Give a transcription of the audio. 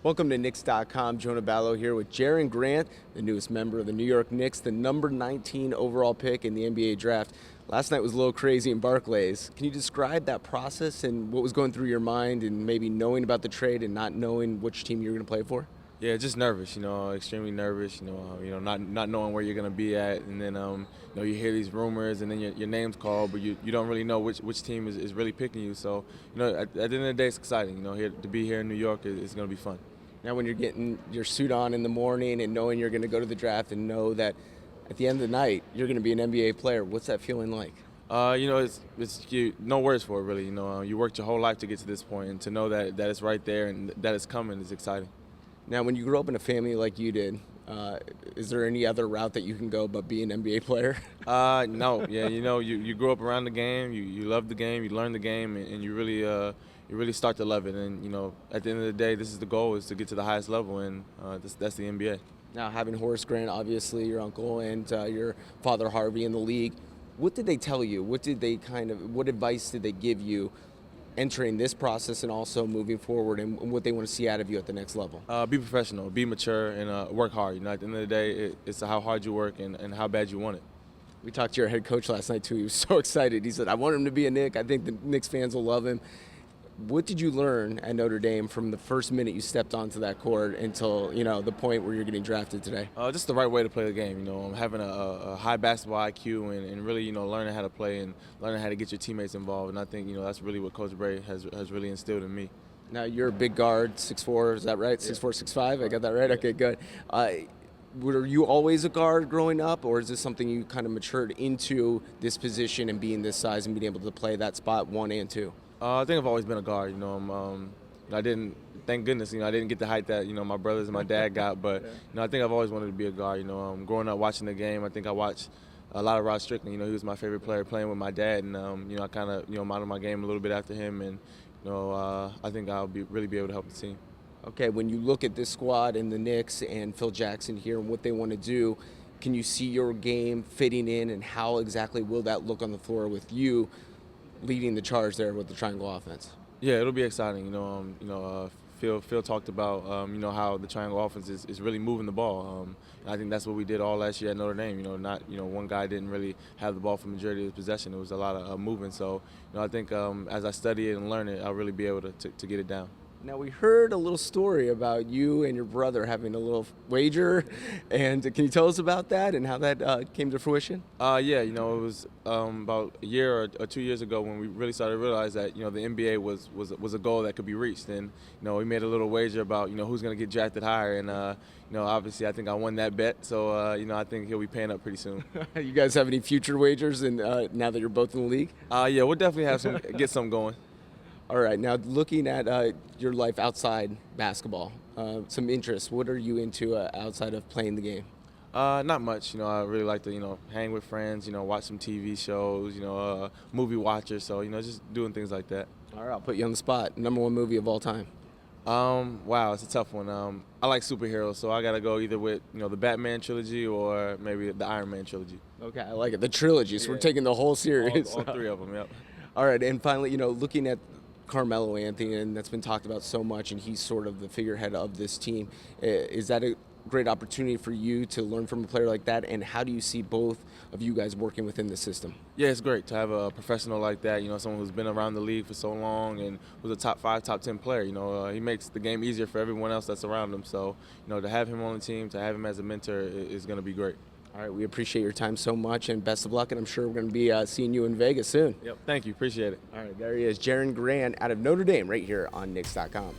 Welcome to Knicks.com. Jonah Ballow here with Jerian Grant, the newest member of the New York Knicks, the number 19 overall pick in the NBA draft. Last night was a little crazy in Barclays. Can you describe that process and what was going through your mind and maybe knowing about the trade and not knowing which team you were going to play for? Yeah, just nervous, extremely nervous, not knowing where you're going to be at. And then, you hear these rumors and then your name's called, but you don't really know which team is really picking you. So, at the end of the day, it's exciting. Here to be here in New York is going to be fun. Now, when you're getting your suit on in the morning and knowing you're going to go to the draft and know that at the end of the night you're going to be an NBA player, what's that feeling like? No words for it, really. You worked your whole life to get to this point, and to know that it's right there and that it's coming is exciting. Now, when you grew up in a family like you did, is there any other route that you can go but be an NBA player? No. Yeah, you grew up around the game, you love the game, you learn the game, and you really start to love it. And, at the end of the day, this is the goal, is to get to the highest level, and that's the NBA. Now, having Horace Grant, obviously your uncle, and your father Harvey in the league, what did they tell you? What advice did they give you entering this process and also moving forward, and what they want to see out of you at the next level? Be professional, be mature, and work hard. At the end of the day, it's how hard you work and how bad you want it. We talked to your head coach last night, too. He was so excited. He said, I want him to be a Knick. I think the Knicks fans will love him. What did you learn at Notre Dame from the first minute you stepped onto that court until, the point where you're getting drafted today? Just the right way to play the game. Having a high basketball IQ and really, learning how to play and learning how to get your teammates involved. And I think, that's really what Coach Bray has really instilled in me. Now, you're a big guard, 6'4", is that right? Yeah. 6'4", 6'5", I got that right? Okay, good. Were you always a guard growing up, or is this something you kind of matured into this position and being this size and being able to play that spot 1 and 2? I think I've always been a guard. I didn't. Thank goodness, I didn't get the height that my brothers and my dad got. But I think I've always wanted to be a guard. Growing up watching the game, I think I watched a lot of Rod Strickland. He was my favorite player playing with my dad, and I kind of modeled my game a little bit after him. And I think I'll really be able to help the team. Okay, when you look at this squad and the Knicks and Phil Jackson here and what they want to do, can you see your game fitting in, and how exactly will that look on the floor with you leading the charge there with the triangle offense? Yeah, it'll be exciting. Phil talked about how the triangle offense is really moving the ball. I think that's what we did all last year at Notre Dame. Not one guy didn't really have the ball for the majority of his possession. It was a lot of movement. So I think as I study it and learn it, I'll really be able to get it down. Now, we heard a little story about you and your brother having a little wager, and can you tell us about that and how that came to fruition? It was about a year or 2 years ago when we really started to realize that the NBA was a goal that could be reached, and we made a little wager about who's going to get drafted higher, and obviously I think I won that bet, so I think he'll be paying up pretty soon. You guys have any future wagers, and now that you're both in the league? Yeah, we'll definitely have get some going. All right, now looking at your life outside basketball, some interests. What are you into outside of playing the game? Not much. I really like to hang with friends. Watch some TV shows. Movie watcher. So just doing things like that. All right, I'll put you on the spot. Number 1 movie of all time? Wow, it's a tough one. I like superheroes, so I gotta go either with the Batman trilogy or maybe the Iron Man trilogy. Okay, I like it. The trilogy. So we're taking the whole series. All 3 of them. Yep. All right, and finally, looking at Carmelo Anthony, and that's been talked about so much, and he's sort of the figurehead of this team. Is that a great opportunity for you to learn from a player like that, and how do you see both of you guys working within the system? Yeah, it's great to have a professional like that, someone who's been around the league for so long and was a top 5, top 10 player. He makes the game easier for everyone else that's around him. So, to have him on the team, to have him as a mentor is going to be great. All right, we appreciate your time so much, and best of luck, and I'm sure we're going to be seeing you in Vegas soon. Yep, thank you. Appreciate it. All right, there he is, Jerian Grant out of Notre Dame, right here on Knicks.com.